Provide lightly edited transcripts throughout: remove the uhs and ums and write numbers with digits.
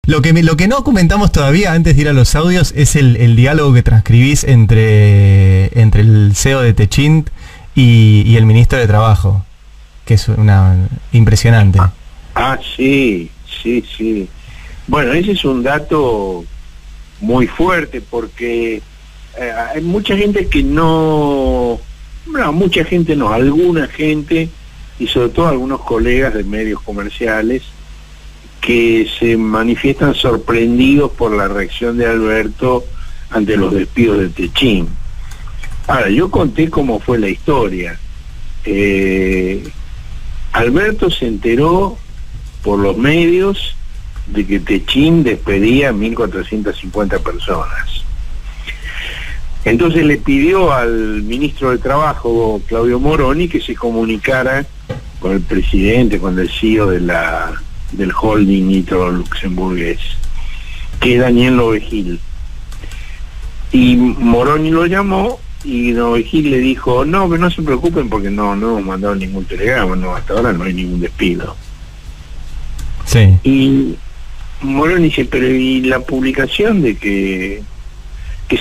Lo que no comentamos todavía antes de ir a los audios es el diálogo que transcribís entre el CEO de Techint y el ministro de Trabajo, que es impresionante. Sí. Bueno, ese es un dato muy fuerte porque hay mucha gente que alguna gente, y sobre todo algunos colegas de medios comerciales, que se manifiestan sorprendidos por la reacción de Alberto ante los despidos de Techint. Ahora, yo conté cómo fue la historia. Alberto se enteró por los medios de que Techint despedía a 1.450 personas. Entonces le pidió al ministro de Trabajo, Claudio Moroni, que se comunicara con el presidente, con el CEO del holding nitro-luxemburgués, que es Daniel Novegil. Y Moroni lo llamó y Novegil le dijo, no, pero no se preocupen porque no hemos mandado ningún telegrama, hasta ahora no hay ningún despido. Sí. Y Moroni dice, pero ¿y la publicación de que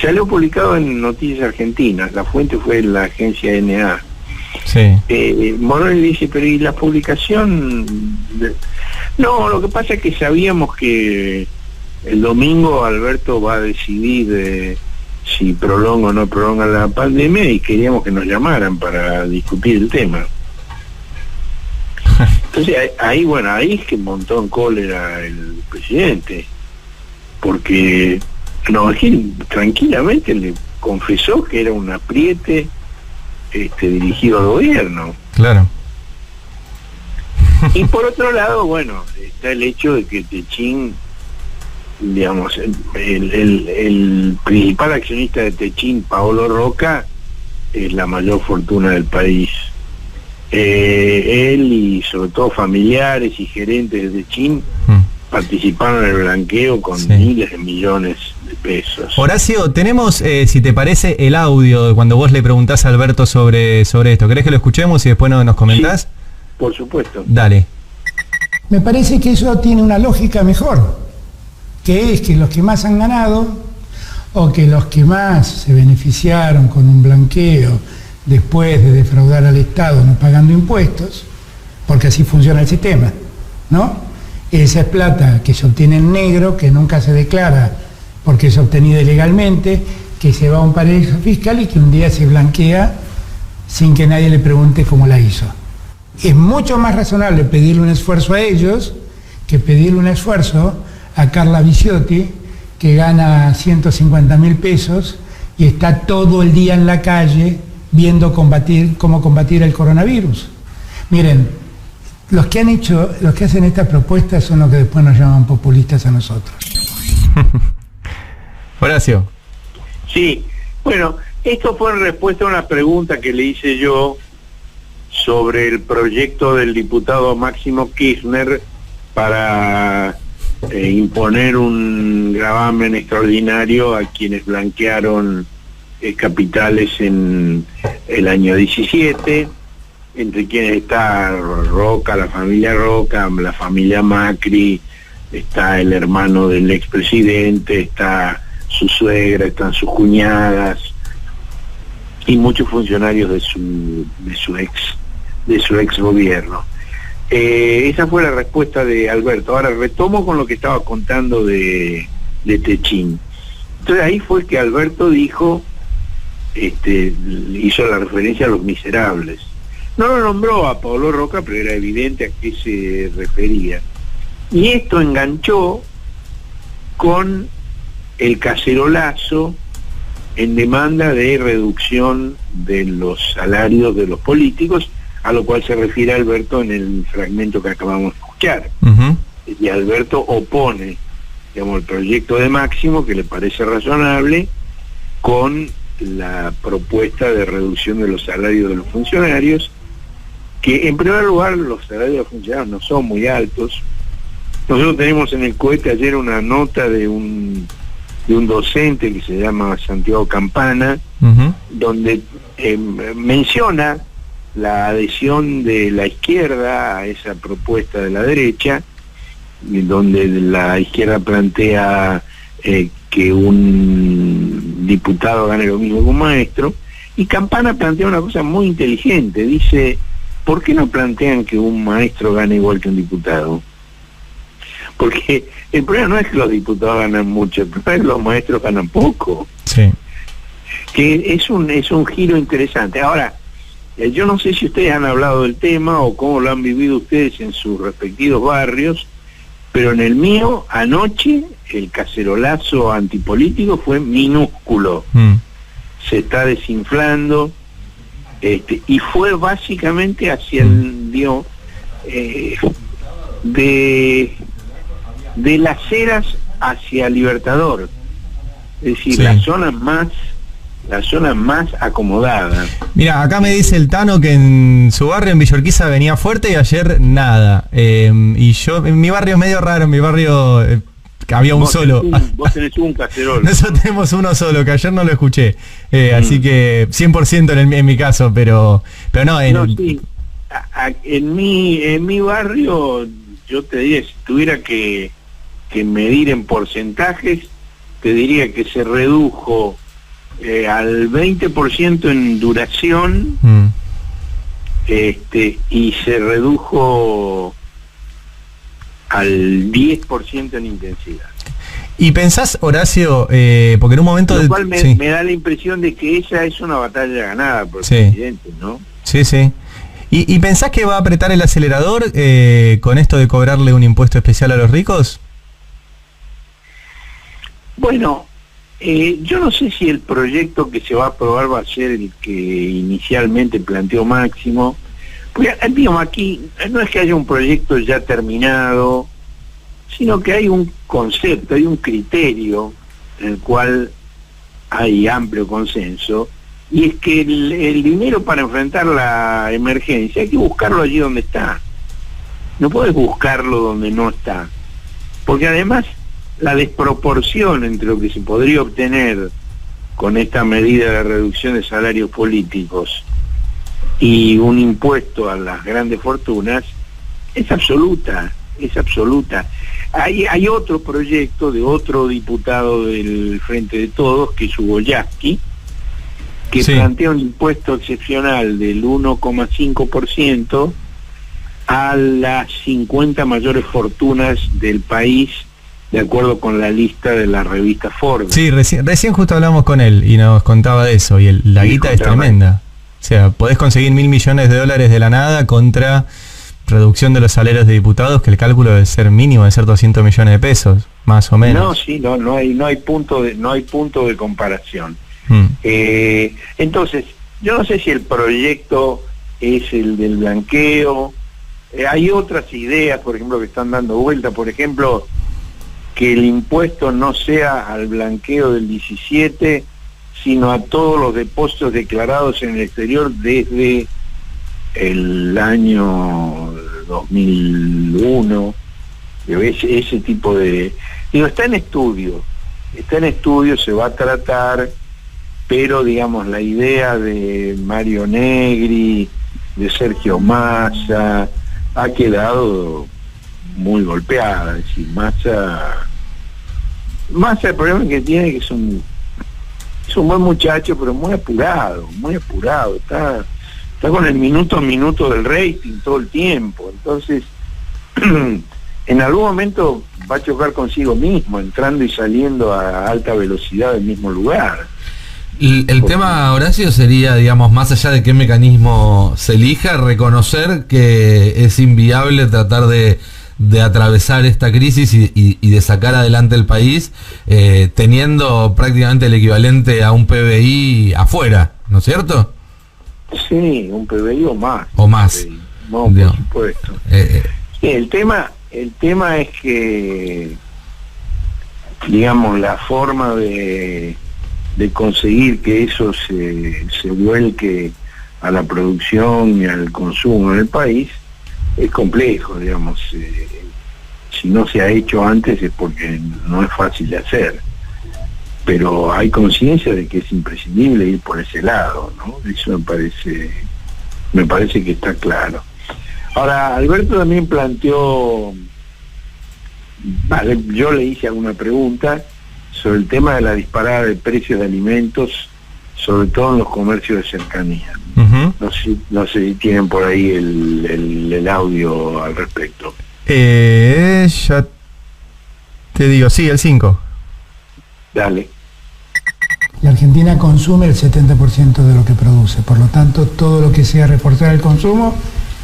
salió publicado en Noticias Argentinas? La fuente fue la agencia NA. Sí. Moroni dice, pero ¿y la publicación? No, lo que pasa es que sabíamos que el domingo Alberto va a decidir si prolonga o no prolonga la pandemia y queríamos que nos llamaran para discutir el tema. Entonces ahí es que montó en cólera el presidente, porque Novegil tranquilamente le confesó que era un apriete dirigido al gobierno. Claro. Y por otro lado, bueno, está el hecho de que Techint, digamos, el principal accionista de Techint, Paolo Roca, es la mayor fortuna del país. Él y sobre todo familiares y gerentes de Techint participaron en el blanqueo con miles de millones de pesos. Horacio, tenemos, si te parece, el audio de cuando vos le preguntás a Alberto sobre esto. ¿Querés que lo escuchemos y después nos comentás? Sí, por supuesto. Dale. Me parece que eso tiene una lógica mejor, que es que los que más han ganado o que los que más se beneficiaron con un blanqueo después de defraudar al Estado no pagando impuestos, porque así funciona el sistema, ¿no? Esa es plata que se obtiene en negro, que nunca se declara porque es obtenida ilegalmente, que se va a un paraíso fiscal y que un día se blanquea sin que nadie le pregunte cómo la hizo. Es mucho más razonable pedirle un esfuerzo a ellos que pedirle un esfuerzo a Carla Viciotti, que gana 150.000 pesos y está todo el día en la calle viendo cómo combatir el coronavirus. Miren, los que hacen estas propuestas son los que después nos llaman populistas a nosotros. Horacio. Sí, bueno, esto fue en respuesta a una pregunta que le hice yo sobre el proyecto del diputado Máximo Kirchner para imponer un gravamen extraordinario a quienes blanquearon capitales en el año 17, entre quienes está Roca, la familia Macri, está el hermano del expresidente, está su suegra, están sus cuñadas y muchos funcionarios de su ex gobierno. Esa fue la respuesta de Alberto. Ahora retomo con lo que estaba contando de Techint. Entonces ahí fue que Alberto dijo, hizo la referencia a los miserables. No lo nombró a Paolo Roca, pero era evidente a qué se refería. Y esto enganchó con el cacerolazo en demanda de reducción de los salarios de los políticos, a lo cual se refiere Alberto en el fragmento que acabamos de escuchar. Y Alberto opone, digamos, el proyecto de Máximo, que le parece razonable, con la propuesta de reducción de los salarios de los funcionarios, que en primer lugar los salarios de los funcionarios no son muy altos. Nosotros tenemos en el cohete ayer una nota de un docente que se llama Santiago Campana, donde menciona la adhesión de la izquierda a esa propuesta de la derecha donde la izquierda plantea que un diputado gane lo mismo que un maestro, y Campana plantea una cosa muy inteligente, dice, ¿por qué no plantean que un maestro gane igual que un diputado? Porque el problema no es que los diputados ganan mucho, el problema es que los maestros ganan poco. Sí. Que es un giro interesante. Ahora, yo no sé si ustedes han hablado del tema o cómo lo han vivido ustedes en sus respectivos barrios, pero en el mío, anoche, el cacerolazo antipolítico fue minúsculo. Se está desinflando, y fue básicamente hacia el, digo, de Las Heras hacia Libertador, es decir, sí, la zona más acomodada. Mira, acá me dice el Tano que en su barrio, en Villa Urquiza, venía fuerte y ayer nada. Y yo, en mi barrio es medio raro, en mi barrio había un solo. Vos tenés un cacerol. Nosotros tenemos uno solo, que ayer no lo escuché. Así que 100% en mi caso, pero no. Sí. En mi barrio, yo te diría, si tuviera que medir en porcentajes, te diría que se redujo al 20% en duración, y se redujo al 10% en intensidad. ¿Y pensás, Horacio, porque en un momento... Lo cual me da la impresión de que esa es una batalla ganada por el presidente, ¿no? Sí, sí. ¿Y pensás que va a apretar el acelerador con esto de cobrarle un impuesto especial a los ricos? Bueno, yo no sé si el proyecto que se va a aprobar va a ser el que inicialmente planteó Máximo. Porque, digamos, aquí no es que haya un proyecto ya terminado, sino que hay un concepto, hay un criterio en el cual hay amplio consenso, y es que el dinero para enfrentar la emergencia hay que buscarlo allí donde está. No puedes buscarlo donde no está. Porque además la desproporción entre lo que se podría obtener con esta medida de reducción de salarios políticos y un impuesto a las grandes fortunas es absoluta, es absoluta. Hay otro proyecto de otro diputado del Frente de Todos, que es Hugo Yasky, que plantea un impuesto excepcional del 1,5% a las 50 mayores fortunas del país, de acuerdo con la lista de la revista Forbes. Sí, recién justo hablamos con él y nos contaba de eso, y la guita es tremenda. O sea, podés conseguir $1.000 millones de la nada contra reducción de los salarios de diputados, que el cálculo debe ser mínimo, de ser 200 millones de pesos, más o menos. No, sí, no hay punto de comparación. Entonces, yo no sé si el proyecto es el del blanqueo. Hay otras ideas, por ejemplo, que están dando vuelta, por ejemplo, que el impuesto no sea al blanqueo del 17, sino a todos los depósitos declarados en el exterior desde el año 2001, ese tipo de... Digo, está en estudio, se va a tratar, pero digamos la idea de Mario Negri, de Sergio Massa, ha quedado muy golpeada. Es decir, Massa el problema que tiene es que es un buen muchacho, pero muy apurado, está con el minuto a minuto del rating todo el tiempo. Entonces en algún momento va a chocar consigo mismo, entrando y saliendo a alta velocidad del mismo lugar. El tema, Horacio, sería, digamos, más allá de qué mecanismo se elija, reconocer que es inviable tratar de atravesar esta crisis y de sacar adelante el país teniendo prácticamente el equivalente a un PBI afuera, ¿no es cierto? Sí, un PBI o más. O más. PBI. No, por supuesto. Sí, el tema es que, digamos, la forma de conseguir que eso se vuelque a la producción y al consumo en el país es complejo, digamos. Si no se ha hecho antes es porque no es fácil de hacer, pero hay conciencia de que es imprescindible ir por ese lado, ¿no? Eso me parece que está claro. Ahora, Alberto también planteó vale, yo le hice alguna pregunta sobre el tema de la disparada de precios de alimentos, sobre todo en los comercios de cercanía. No sé si tienen por ahí el audio al respecto. Ya te digo, sí, el 5. Dale. La Argentina consume el 70% de lo que produce, por lo tanto todo lo que sea reforzar el consumo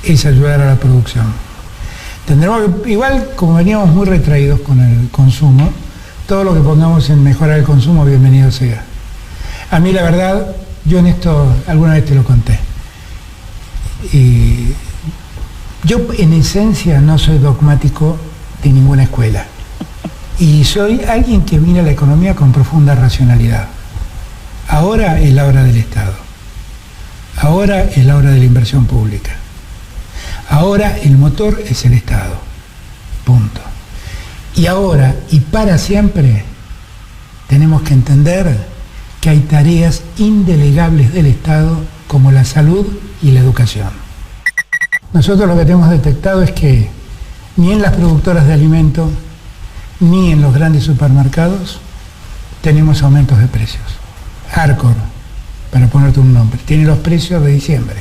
es ayudar a la producción. Tendremos que, igual como veníamos muy retraídos con el consumo, todo lo que pongamos en mejorar el consumo, bienvenido sea. A mí la verdad, yo en esto alguna vez te lo conté, y yo en esencia no soy dogmático de ninguna escuela, y soy alguien que mira la economía con profunda racionalidad. Ahora es la hora del Estado, ahora es la hora de la inversión pública, ahora el motor es el Estado, punto. Y ahora y para siempre tenemos que entender que hay tareas indelegables del Estado como la salud y la educación. Nosotros lo que tenemos detectado es que ni en las productoras de alimentos ni en los grandes supermercados tenemos aumentos de precios. Arcor, para ponerte un nombre, tiene los precios de diciembre.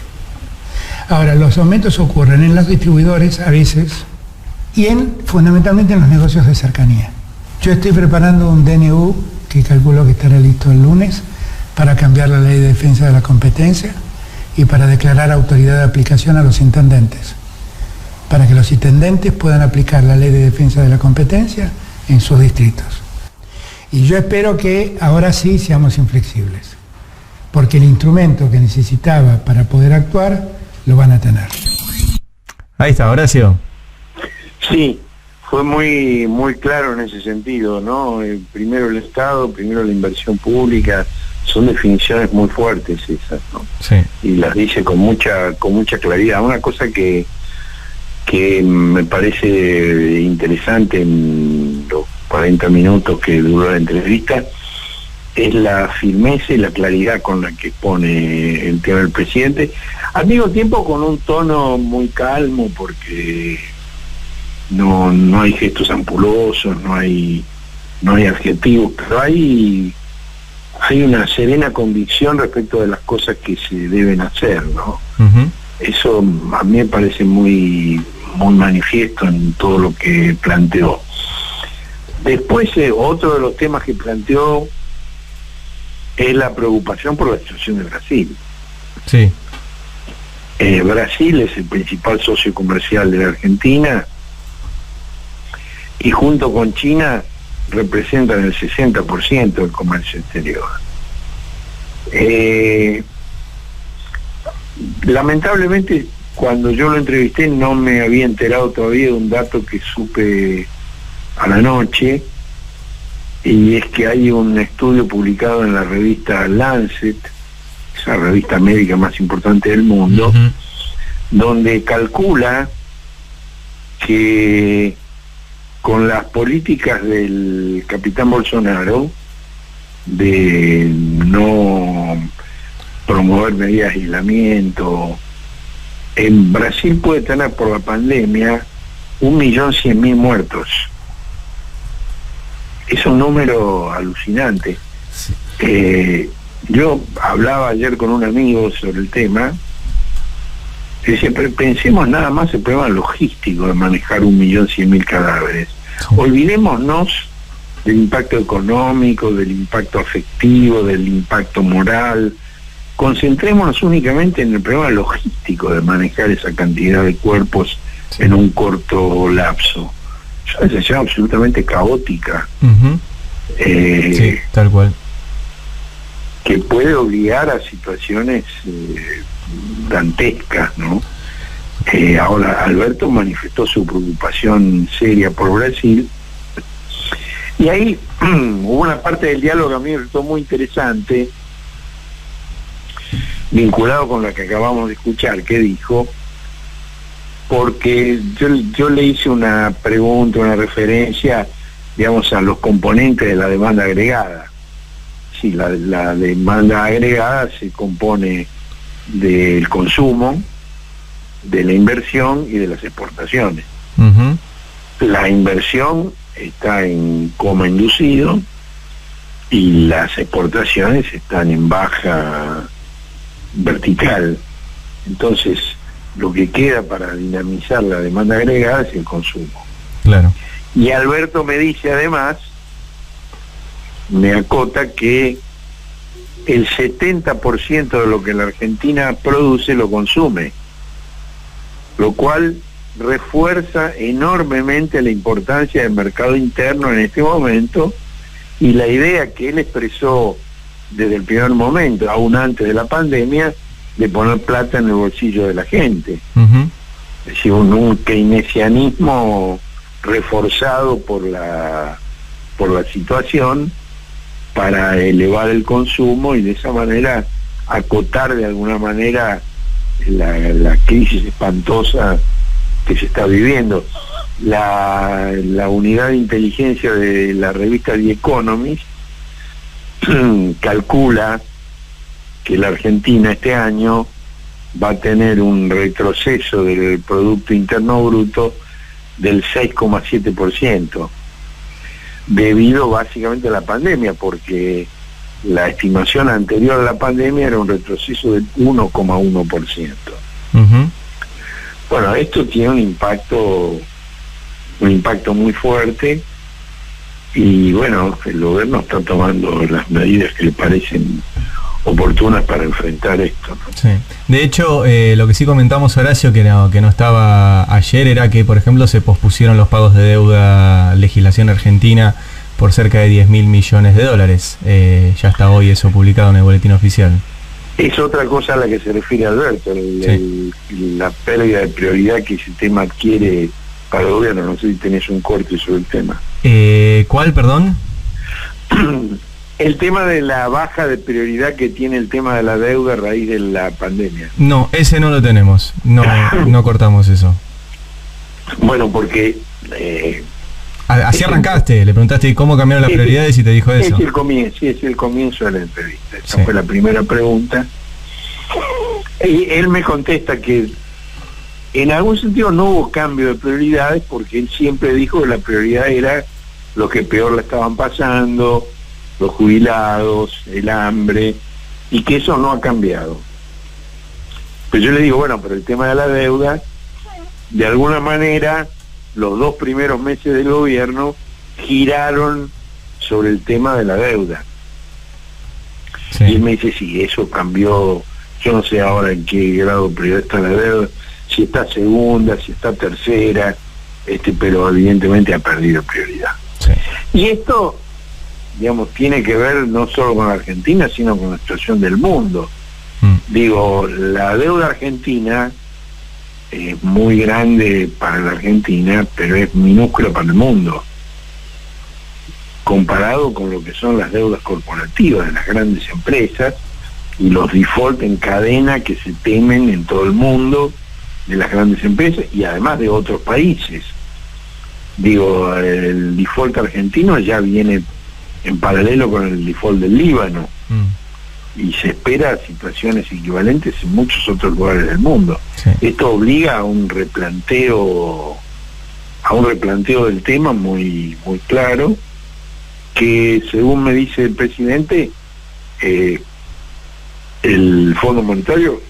Ahora, los aumentos ocurren en los distribuidores a veces y fundamentalmente en los negocios de cercanía. Yo estoy preparando un DNU que calculo que estará listo el lunes para cambiar la ley de defensa de la competencia y para declarar autoridad de aplicación a los intendentes, para que los intendentes puedan aplicar la ley de defensa de la competencia en sus distritos. Y yo espero que ahora sí seamos inflexibles, porque el instrumento que necesitaba para poder actuar lo van a tener. Ahí está, Horacio. Sí, fue muy claro en ese sentido, ¿no? Primero el Estado, primero la inversión pública, son definiciones muy fuertes esas, ¿no? Sí. Y las dice con mucha claridad. Una cosa que me parece interesante en los 40 minutos que duró la entrevista es la firmeza y la claridad con la que expone el tema del presidente, al mismo tiempo con un tono muy calmo, porque no hay gestos ampulosos, no hay adjetivos, pero hay una serena convicción respecto de las cosas que se deben hacer, ¿no? Eso a mí me parece muy manifiesto en todo lo que planteó. Después, otro de los temas que planteó es la preocupación por la situación de Brasil. Sí. Brasil es el principal socio comercial de la Argentina y junto con China representan el 60% del comercio exterior. Lamentablemente, cuando yo lo entrevisté no me había enterado todavía de un dato que supe a la noche, y es que hay un estudio publicado en la revista Lancet, esa revista médica más importante del mundo, donde calcula que con las políticas del capitán Bolsonaro de no promover medidas de aislamiento, en Brasil puede tener por la pandemia 1.100.000 muertos. Es un número alucinante. Sí. Yo hablaba ayer con un amigo sobre el tema, y decía, pero pensemos nada más el problema logístico de manejar 1.100.000 cadáveres. Sí. Olvidémonos del impacto económico, del impacto afectivo, del impacto moral. Concentrémonos únicamente en el problema logístico de manejar esa cantidad de cuerpos en un corto lapso. Es una situación absolutamente caótica. Sí, tal cual. Que puede obligar a situaciones dantescas, ¿no? Ahora, Alberto manifestó su preocupación seria por Brasil, y ahí hubo una parte del diálogo que a mí me resultó muy interesante, vinculado con la que acabamos de escuchar, que dijo, porque yo le hice una pregunta, una referencia, digamos, a los componentes de la demanda agregada. Sí, la demanda agregada se compone del consumo, de la inversión y de las exportaciones. la inversión está en coma inducido y las exportaciones están en baja vertical. Entonces, lo que queda para dinamizar la demanda agregada es el consumo. Claro. Y Alberto me dice además, me acota que el 70% de lo que la Argentina produce lo consume, lo cual refuerza enormemente la importancia del mercado interno en este momento y la idea que él expresó desde el primer momento, aún antes de la pandemia, de poner plata en el bolsillo de la gente. Uh-huh. Es decir, un keynesianismo reforzado por la situación para elevar el consumo y de esa manera acotar de alguna manera la crisis espantosa que se está viviendo. La unidad de inteligencia de la revista The Economist calcula que la Argentina este año va a tener un retroceso del Producto Interno Bruto del 6,7%, debido básicamente a la pandemia, porque la estimación anterior a la pandemia era un retroceso del 1,1%. Uh-huh. Bueno, esto tiene un impacto muy fuerte y bueno, el gobierno está tomando las medidas que le parecen oportunas para enfrentar esto, ¿no? Sí. De hecho, lo que sí comentamos, Horacio, que no estaba ayer, era que, por ejemplo, se pospusieron los pagos de deuda legislación argentina por cerca de 10.000 millones de dólares. Ya está hoy eso publicado en el boletín oficial. Es otra cosa a la que se refiere Alberto, la pérdida de prioridad que ese tema adquiere para el gobierno. No sé si tenés un corte sobre el tema. ¿Cuál, perdón? El tema de la baja de prioridad que tiene el tema de la deuda a raíz de la pandemia. No, ese no lo tenemos. No cortamos eso. Bueno, porque... así arrancaste, le preguntaste cómo cambiaron las prioridades y te dijo eso. Es el comienzo de la entrevista. Esa Sí. fue la primera pregunta. Y él me contesta que en algún sentido no hubo cambio de prioridades, porque él siempre dijo que la prioridad era los que peor la estaban pasando, los jubilados, el hambre, y que eso no ha cambiado. Pues yo le digo, bueno, pero el tema de la deuda, de alguna manera, los 2 primeros meses del gobierno giraron sobre el tema de la deuda. Sí. Y él me dice, sí, eso cambió, yo no sé ahora en qué grado de prioridad está la deuda, si está segunda, si está tercera, pero evidentemente ha perdido prioridad. Sí. Y esto, digamos, tiene que ver no solo con la Argentina, sino con la situación del mundo. Digo, la deuda argentina es muy grande para la Argentina, pero es minúscula para el mundo, comparado con lo que son las deudas corporativas de las grandes empresas y los default en cadena que se temen en todo el mundo de las grandes empresas y además de otros países. Digo, el default argentino ya viene en paralelo con el default del Líbano y se espera situaciones equivalentes en muchos otros lugares del mundo. Sí. Esto obliga a un replanteo del tema muy claro, que según me dice el presidente, el Fondo Monetario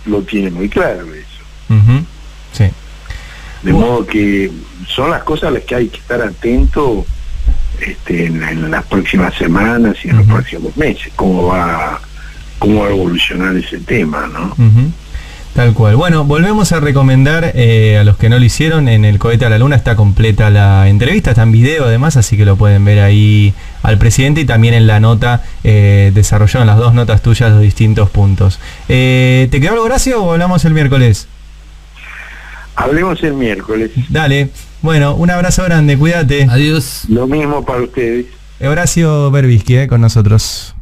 lo tiene muy claro eso. Uh-huh. Sí. De modo que son las cosas a las que hay que estar atento en las próximas semanas y en los próximos meses, cómo va a evolucionar ese tema, ¿no? Uh-huh. Tal cual. Bueno, volvemos a recomendar a los que no lo hicieron, en el Cohete a la Luna está completa la entrevista, está en video además, así que lo pueden ver ahí al presidente y también en la nota, desarrollaron las 2 notas tuyas los distintos puntos. ¿Te quedó algo, Horacio, o hablamos el miércoles? Hablemos el miércoles. Dale. Bueno, un abrazo grande, cuídate. Adiós. Lo mismo para ustedes. Horacio Berbisky, con nosotros.